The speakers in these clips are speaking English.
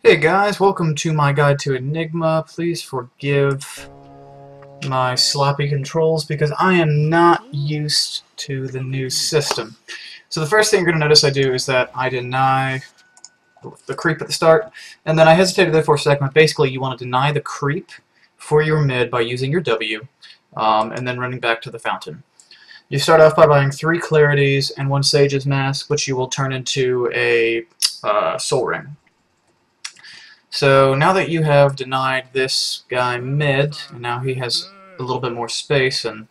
Hey guys, welcome to my guide to Enigma. Please forgive my sloppy controls because I am not used to the new system. So the first thing you're going to notice I do is that I deny the creep at the start, and then I hesitated there for a second, but basically you want to deny the creep for your mid by using your W, and then running back to the fountain. You start off by buying 3 Clarities and 1 Sage's Mask, which you will turn into a Soul Ring. So now that you have denied this guy mid, and now he has a little bit more space, and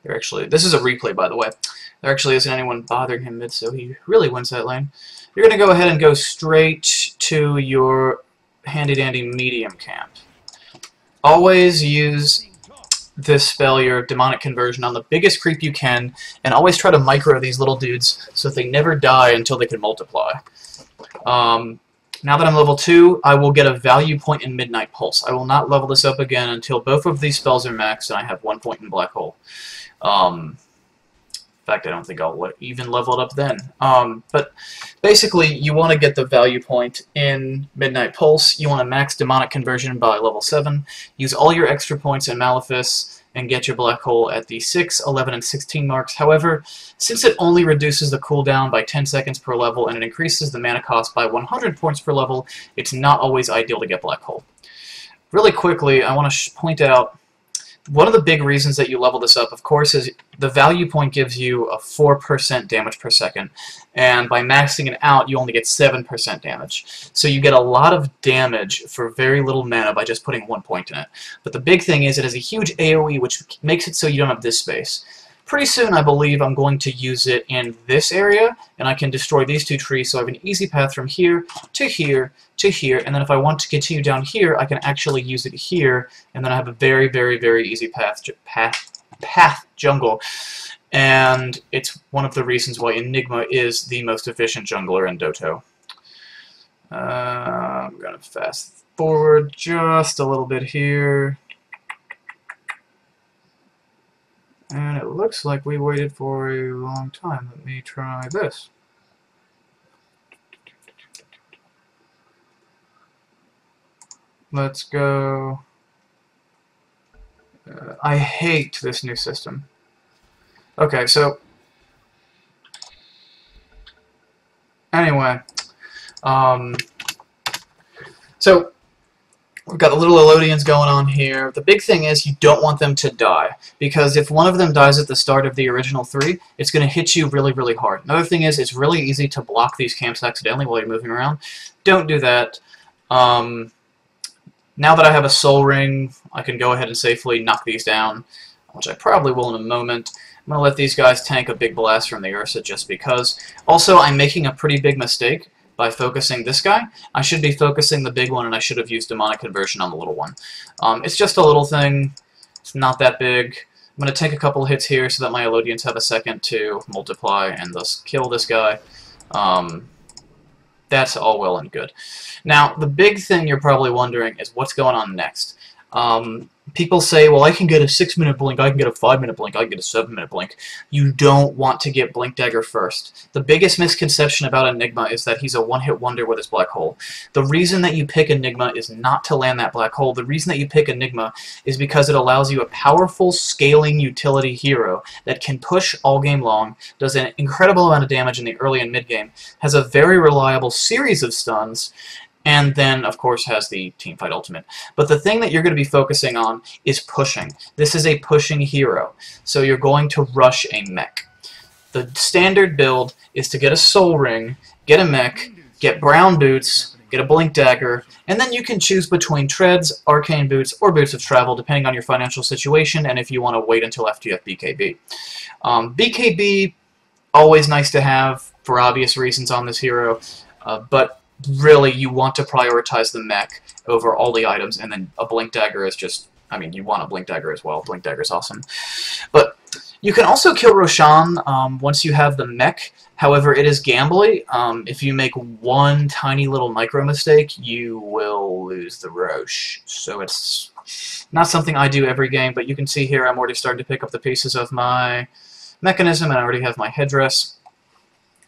this is a replay by the way, there actually isn't anyone bothering him mid, so he really wins that lane. You're going to go ahead and go straight to your handy-dandy medium camp. Always use this spell, your Demonic Conversion, on the biggest creep you can, and always try to micro these little dudes so that they never die until they can multiply. Now that I'm level 2, I will get a value point in Midnight Pulse. I will not level this up again until both of these spells are maxed and I have 1 point in Black Hole. In fact, I don't think I'll even level it up then. But basically, you want to get the value point in Midnight Pulse. You want to max Demonic Conversion by level 7. Use all your extra points in Malefice and get your Black Hole at the 6, 11, and 16 marks. However, since it only reduces the cooldown by 10 seconds per level and it increases the mana cost by 100 points per level, it's not always ideal to get Black Hole. Really quickly, I want to point out one of the big reasons that you level this up, of course, is the value point gives you a 4% damage per second, and by maxing it out, you only get 7% damage. So you get a lot of damage for very little mana by just putting 1 point in it. But the big thing is it has a huge AoE, which makes it so you don't have this space. Pretty soon, I believe, I'm going to use it in this area, and I can destroy these 2 trees, so I have an easy path from here to here to here, and then if I want to continue down here, I can actually use it here, and then I have a very, very, very easy path jungle. And it's one of the reasons why Enigma is the most efficient jungler in DotA. I'm going to fast forward just a little bit here. And it looks like we waited for a long time. Let me try this. Let's go. I hate this new system. Okay, so anyway, so we've got the little Elodians going on here. The big thing is you don't want them to die, because if one of them dies at the start of the original 3, it's going to hit you really, really hard. Another thing is it's really easy to block these camps accidentally while you're moving around. Don't do that. Now that I have a Soul Ring, I can go ahead and safely knock these down, which I probably will in a moment. I'm going to let these guys tank a big blast from the Ursa just because. Also, I'm making a pretty big mistake by focusing this guy. I should be focusing the big one, and I should have used Demonic Conversion on the little one. It's just a little thing. It's not that big. I'm going to take a couple hits here so that my Elodians have a second to multiply and thus kill this guy. That's all well and good. Now, the big thing you're probably wondering is what's going on next. People say, well, I can get a 6-minute blink, I can get a 5-minute blink, I can get a 7-minute blink. You don't want to get Blink Dagger first. The biggest misconception about Enigma is that he's a one-hit wonder with his Black Hole. The reason that you pick Enigma is not to land that Black Hole. The reason that you pick Enigma is because it allows you a powerful scaling utility hero that can push all game long, does an incredible amount of damage in the early and mid game, has a very reliable series of stuns, and then, of course, has the Teamfight Ultimate. But the thing that you're going to be focusing on is pushing. This is a pushing hero, so you're going to rush a mech. The standard build is to get a Soul Ring, get a mech, get brown boots, get a Blink Dagger, and then you can choose between Treads, Arcane Boots, or Boots of Travel, depending on your financial situation, and if you want to wait until after you have BKB. BKB, always nice to have, for obvious reasons on this hero, but really, you want to prioritize the mech over all the items, and then a Blink Dagger is just, I mean, you want a Blink Dagger as well. Blink Dagger is awesome. But you can also kill Roshan once you have the mech. However, it is gambly. If you make one tiny little micro mistake, you will lose the Roche. So it's not something I do every game, but you can see here I'm already starting to pick up the pieces of my mechanism, and I already have my headdress.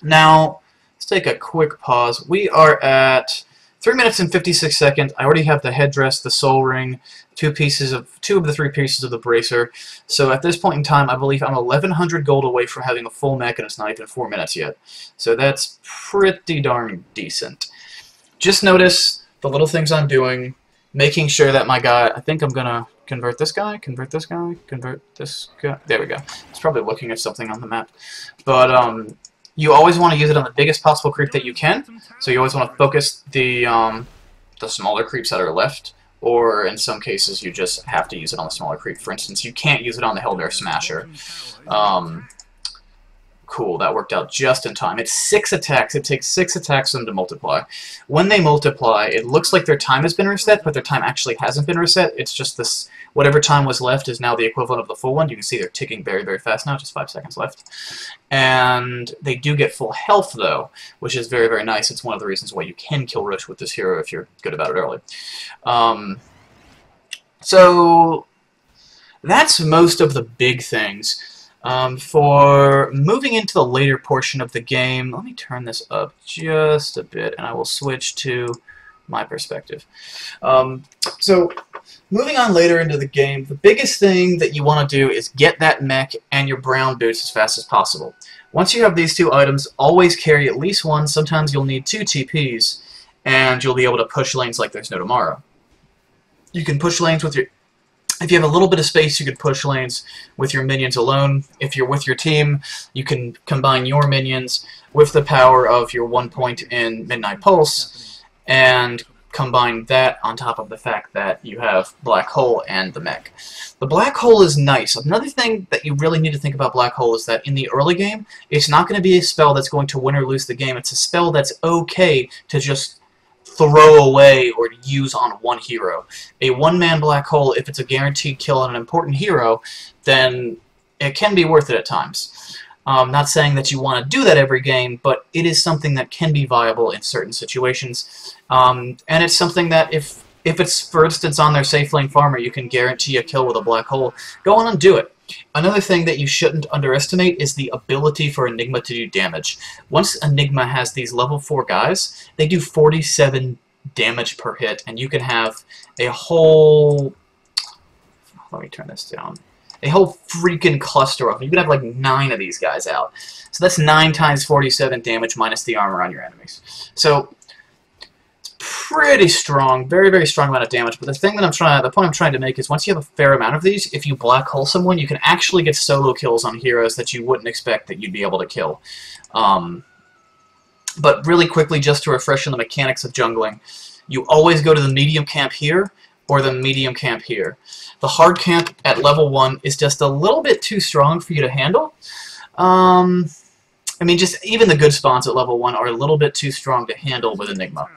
Now, let's take a quick pause. We are at 3 minutes and 56 seconds. I already have the headdress, the soul ring, two of the three pieces of the bracer. So at this point in time, I believe I'm 1,100 gold away from having a full mech, and it's not even 4 minutes yet. So that's pretty darn decent. Just notice the little things I'm doing, making sure that my guy, I think I'm going to convert this guy, convert this guy, convert this guy. There we go. It's probably looking at something on the map. But you always want to use it on the biggest possible creep that you can. So you always want to focus the smaller creeps that are left, or in some cases you just have to use it on the smaller creep. For instance, you can't use it on the Hellbear Smasher. Cool, that worked out just in time. It's 6 attacks. It takes 6 attacks for them to multiply. When they multiply, it looks like their time has been reset, but their time actually hasn't been reset. It's just this, whatever time was left is now the equivalent of the full one. You can see they're ticking very, very fast now, just 5 seconds left. And they do get full health, though, which is very, very nice. It's one of the reasons why you can kill Roche with this hero if you're good about it early. So that's most of the big things. For moving into the later portion of the game, let me turn this up just a bit, and I will switch to my perspective. So, moving on later into the game, the biggest thing that you want to do is get that mech and your brown boots as fast as possible. Once you have these two items, always carry at least one. Sometimes you'll need 2 TPs, and you'll be able to push lanes like there's no tomorrow. You can push lanes with your... If you have a little bit of space, you can push lanes with your minions alone. If you're with your team, you can combine your minions with the power of your 1 point in Midnight Pulse, and combine that on top of the fact that you have Black Hole and the mech. The Black Hole is nice. Another thing that you really need to think about Black Hole is that in the early game, it's not going to be a spell that's going to win or lose the game. It's a spell that's okay to just throw away or use on one hero. A one-man black hole, if it's a guaranteed kill on an important hero, then it can be worth it at times. Not saying that you want to do that every game, but it is something that can be viable in certain situations. And it's something that if it's, for instance, on their safe lane farmer, you can guarantee a kill with a black hole, go on and do it. Another thing that you shouldn't underestimate is the ability for Enigma to do damage. Once Enigma has these level 4 guys, they do 47 damage per hit, and you can have a whole... Let me turn this down. A whole freaking cluster of them. You can have like 9 of these guys out. So that's 9 times 47 damage minus the armor on your enemies. So pretty strong, very, very strong amount of damage. But the thing that the point I'm trying to make is once you have a fair amount of these, if you black hole someone, you can actually get solo kills on heroes that you wouldn't expect that you'd be able to kill. But really quickly, just to refresh on the mechanics of jungling, you always go to the medium camp here or the medium camp here. The hard camp at level 1 is just a little bit too strong for you to handle. I mean, just even the good spawns at level 1 are a little bit too strong to handle with Enigma.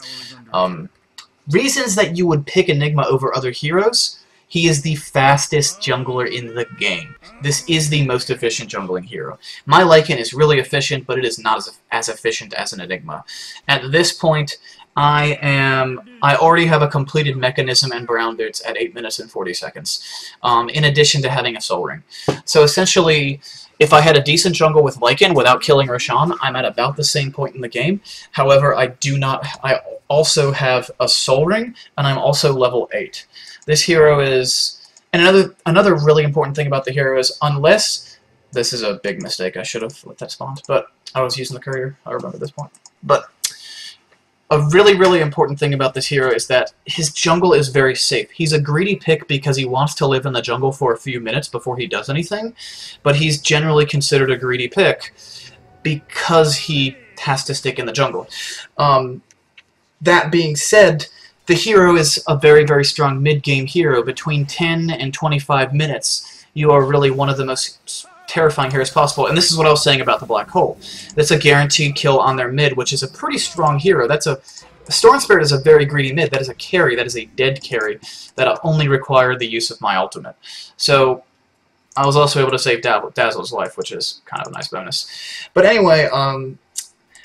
Reasons that you would pick Enigma over other heroes: he is the fastest jungler in the game. This is the most efficient jungling hero. My Lycan is really efficient, but it is not as efficient as an Enigma. At this point, I already have a completed mechanism and brown boots at 8 minutes and 40 seconds, in addition to having a soul ring. So essentially, if I had a decent jungle with Lycan without killing Roshan, I'm at about the same point in the game. However, I also have a soul ring, and I'm also level 8. This hero is... And another really important thing about the hero is, unless... This is a big mistake, I should have let that spawn, but I was using the courier, I remember this point. But a really, really important thing about this hero is that his jungle is very safe. He's a greedy pick because he wants to live in the jungle for a few minutes before he does anything, but he's generally considered a greedy pick because he has to stick in the jungle. That being said, the hero is a very, very strong mid-game hero. Between 10 and 25 minutes, you are really one of the most terrifying heroes possible. And this is what I was saying about the Black Hole. That's a guaranteed kill on their mid, which is a pretty strong hero. Storm Spirit is a very greedy mid. That is a carry. That is a dead carry that only required the use of my ultimate. So I was also able to save Dazzle's life, which is kind of a nice bonus. But anyway,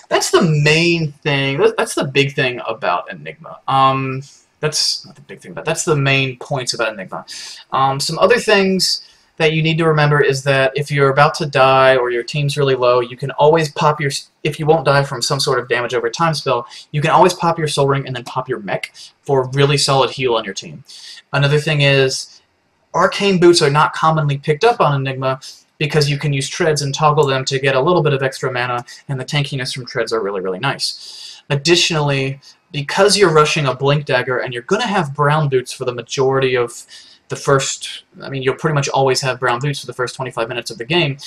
that's the main thing. That's the big thing about Enigma. That's not the big thing, but that's the main points about Enigma. Some other things that you need to remember is that if you're about to die or your team's really low, you can always pop your, if you won't die from some sort of damage over time spell, you can always pop your Soul Ring and then pop your mech for a really solid heal on your team. Another thing is, Arcane Boots are not commonly picked up on Enigma because you can use Treads and toggle them to get a little bit of extra mana, and the tankiness from Treads are really, really nice. Additionally, because you're rushing a Blink Dagger and you're going to have brown boots for the majority of the first, I mean, you'll pretty much always have brown boots for the first 25 minutes of the game,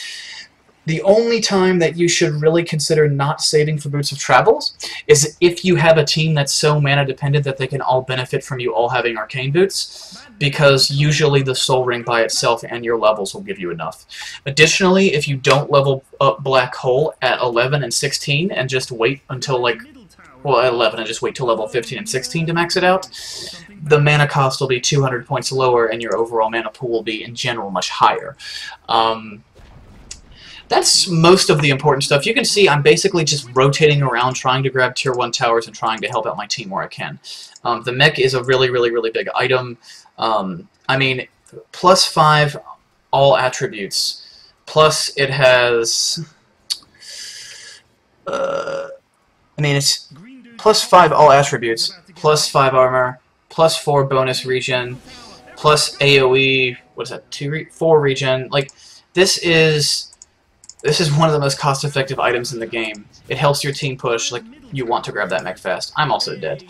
the only time that you should really consider not saving for Boots of Travels is if you have a team that's so mana dependent that they can all benefit from you all having Arcane Boots, because usually the Soul Ring by itself and your levels will give you enough. Additionally, if you don't level up Black Hole at 11 and 16 and just wait until like, well, at 11 and just wait till level 15 and 16 to max it out, the mana cost will be 200 points lower and your overall mana pool will be in general much higher. That's most of the important stuff. You can see I'm basically just rotating around trying to grab tier 1 towers and trying to help out my team where I can. The mech is a really, really, really big item. I mean, +5 all attributes, plus it has... I mean, it's +5 all attributes, +5 armor, +4 bonus regen, plus AoE, what is that, 4 regen. Like, this is one of the most cost-effective items in the game. It helps your team push, like, you want to grab that mech fast. I'm also dead.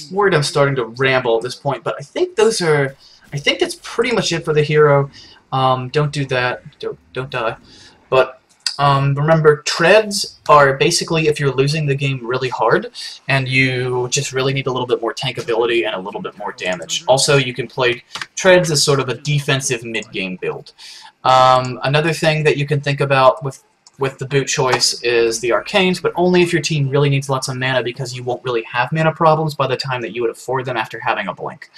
Worried I'm starting to ramble at this point, but I think those are... I think that's pretty much it for the hero. Don't do that. Don't die. But, remember, Treads are basically if you're losing the game really hard, and you just really need a little bit more tankability and a little bit more damage. Also, you can play Treads as sort of a defensive mid-game build. Another thing that you can think about with the boot choice is the Arcanes, but only if your team really needs lots of mana, because you won't really have mana problems by the time that you would afford them after having a blink.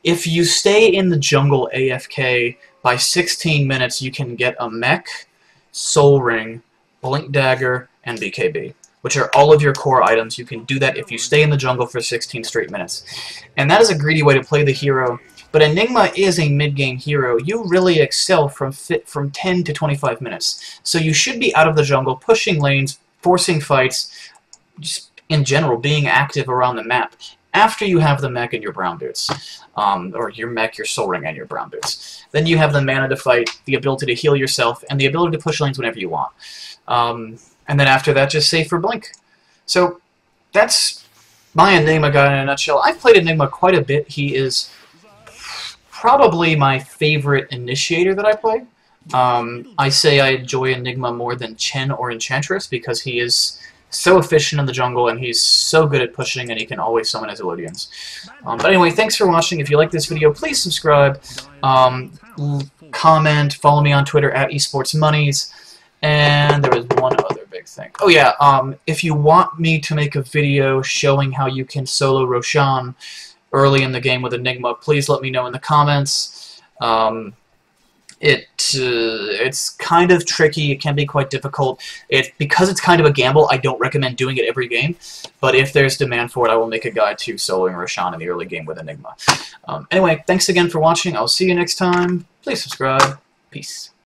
If you stay in the jungle AFK, by 16 minutes you can get a mech, Soul Ring, Blink Dagger, and BKB, which are all of your core items. You can do that if you stay in the jungle for 16 straight minutes. And that is a greedy way to play the hero. But Enigma is a mid-game hero. You really excel from 10 to 25 minutes. So you should be out of the jungle, pushing lanes, forcing fights, just in general, being active around the map, after you have the mech and your brown boots. Or your mech, your Soul Ring, and your brown boots. Then you have the mana to fight, the ability to heal yourself, and the ability to push lanes whenever you want. And then after that, just save for Blink. So that's my Enigma guy in a nutshell. I've played Enigma quite a bit. He is probably my favorite initiator that I play. I say I enjoy Enigma more than Chen or Enchantress because he is so efficient in the jungle and he's so good at pushing and he can always summon his Elodians. But anyway, thanks for watching. If you like this video, please subscribe, comment, follow me on Twitter at esportsmonies, and there was one other big thing. Oh yeah, if you want me to make a video showing how you can solo Roshan early in the game with Enigma, please let me know in the comments. It's kind of tricky. It can be quite difficult. Because it's kind of a gamble, I don't recommend doing it every game. But if there's demand for it, I will make a guide to soloing Roshan in the early game with Enigma. Anyway, thanks again for watching. I'll see you next time. Please subscribe. Peace.